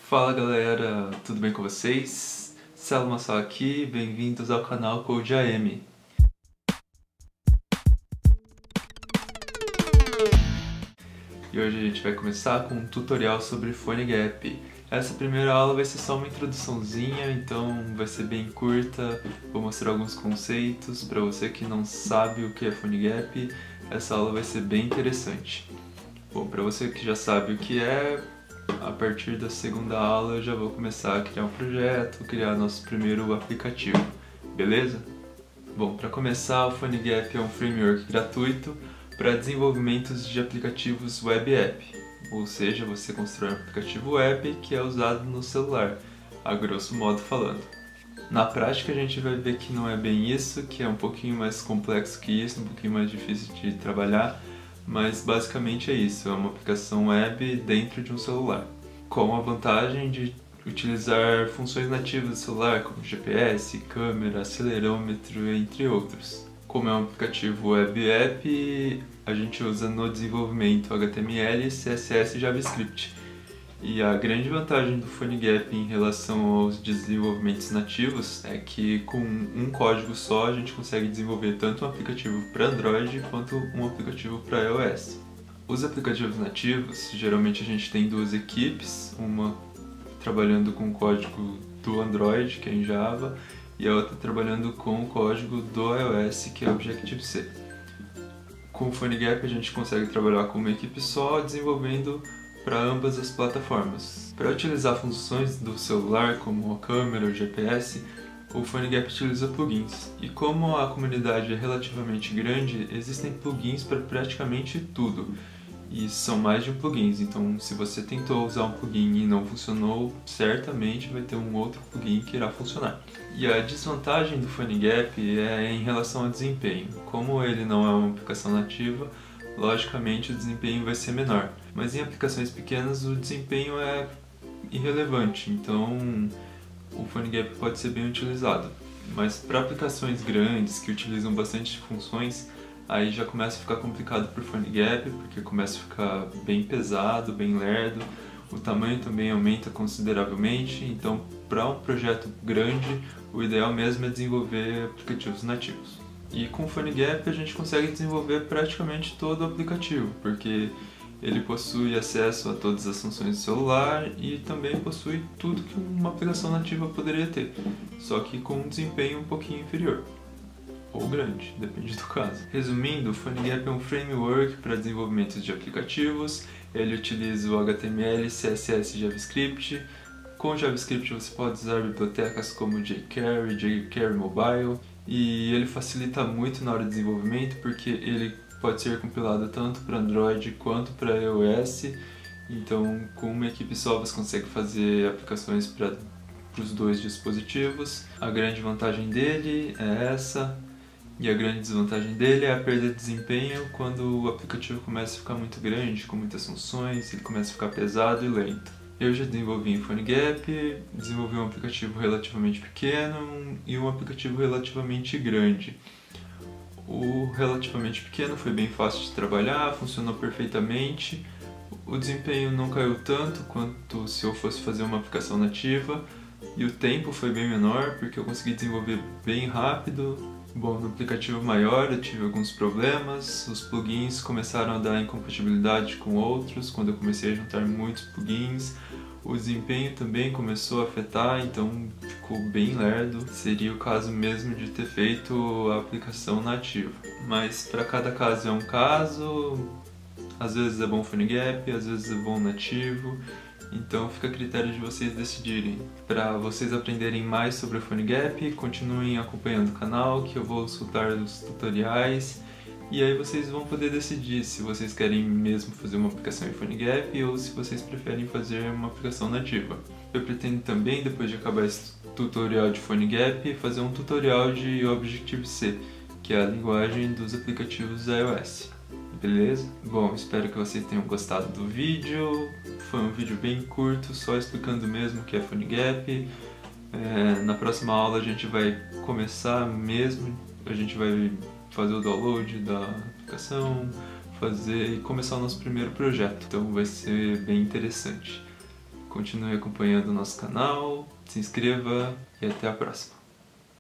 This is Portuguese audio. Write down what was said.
Fala galera, tudo bem com vocês? Celo Massal aqui, bem-vindos ao canal Code AM. E hoje a gente vai começar com um tutorial sobre PhoneGap. Essa primeira aula vai ser só uma introduçãozinha, então vai ser bem curta. Vou mostrar alguns conceitos para você que não sabe o que é PhoneGap. Essa aula vai ser bem interessante. Bom, para você que já sabe o que é, a partir da segunda aula eu já vou começar a criar um projeto, criar nosso primeiro aplicativo, beleza? Bom, para começar, o PhoneGap é um framework gratuito para desenvolvimentos de aplicativos web app, ou seja, você constrói um aplicativo web que é usado no celular, a grosso modo falando. Na prática a gente vai ver que não é bem isso, que é um pouquinho mais complexo que isso, um pouquinho mais difícil de trabalhar, mas basicamente é isso, é uma aplicação web dentro de um celular, com a vantagem de utilizar funções nativas do celular, como GPS, câmera, acelerômetro, entre outros. Como é um aplicativo web app, a gente usa no desenvolvimento HTML, CSS e JavaScript. E a grande vantagem do PhoneGap em relação aos desenvolvimentos nativos é que com um código só a gente consegue desenvolver tanto um aplicativo para Android quanto um aplicativo para iOS. Os aplicativos nativos, geralmente a gente tem duas equipes, uma trabalhando com o código do Android, que é em Java, e a outra trabalhando com o código do iOS, que é Objective-C. Com o PhoneGap a gente consegue trabalhar com uma equipe só, desenvolvendo para ambas as plataformas. Para utilizar funções do celular, como a câmera ou GPS, o PhoneGap utiliza plugins. E como a comunidade é relativamente grande, existem plugins para praticamente tudo. E são mais de um plugin, então se você tentou usar um plugin e não funcionou, certamente vai ter um outro plugin que irá funcionar. E a desvantagem do PhoneGap é em relação ao desempenho. Como ele não é uma aplicação nativa, logicamente o desempenho vai ser menor. Mas em aplicações pequenas o desempenho é irrelevante, então o PhoneGap pode ser bem utilizado. Mas para aplicações grandes que utilizam bastante funções, aí já começa a ficar complicado para o PhoneGap, porque começa a ficar bem pesado, bem lerdo, o tamanho também aumenta consideravelmente, então para um projeto grande o ideal mesmo é desenvolver aplicativos nativos. E com o PhoneGap a gente consegue desenvolver praticamente todo o aplicativo, porque ele possui acesso a todas as funções do celular e também possui tudo que uma aplicação nativa poderia ter, só que com um desempenho um pouquinho inferior. Ou grande, depende do caso. Resumindo, o PhoneGap é um framework para desenvolvimento de aplicativos. Ele utiliza o HTML, CSS e JavaScript. Com JavaScript você pode usar bibliotecas como jQuery, jQuery Mobile, e ele facilita muito na hora de desenvolvimento porque ele pode ser compilado tanto para Android quanto para iOS. Então, com uma equipe só você consegue fazer aplicações para os dois dispositivos. A grande vantagem dele é essa. E a grande desvantagem dele é a perda de desempenho quando o aplicativo começa a ficar muito grande, com muitas funções, ele começa a ficar pesado e lento. Eu já desenvolvi em PhoneGap, desenvolvi um aplicativo relativamente pequeno e um aplicativo relativamente grande. O relativamente pequeno foi bem fácil de trabalhar, funcionou perfeitamente, o desempenho não caiu tanto quanto se eu fosse fazer uma aplicação nativa, e o tempo foi bem menor porque eu consegui desenvolver bem rápido. Bom, no aplicativo maior eu tive alguns problemas, os plugins começaram a dar incompatibilidade com outros quando eu comecei a juntar muitos plugins, o desempenho também começou a afetar, então ficou bem lerdo. Seria o caso mesmo de ter feito a aplicação nativa. Mas para cada caso é um caso, às vezes é bom PhoneGap, às vezes é bom nativo. Então fica a critério de vocês decidirem. Para vocês aprenderem mais sobre o PhoneGap, continuem acompanhando o canal que eu vou soltar os tutoriais e aí vocês vão poder decidir se vocês querem mesmo fazer uma aplicação em PhoneGap ou se vocês preferem fazer uma aplicação nativa. Eu pretendo também, depois de acabar esse tutorial de PhoneGap, fazer um tutorial de Objective-C, que é a linguagem dos aplicativos iOS. Beleza? Bom, espero que vocês tenham gostado do vídeo. Foi um vídeo bem curto, só explicando mesmo o que é PhoneGap. Na próxima aula a gente vai começar mesmo, a gente vai fazer o download da aplicação, fazer e começar o nosso primeiro projeto. Então vai ser bem interessante. Continue acompanhando o nosso canal, se inscreva e até a próxima.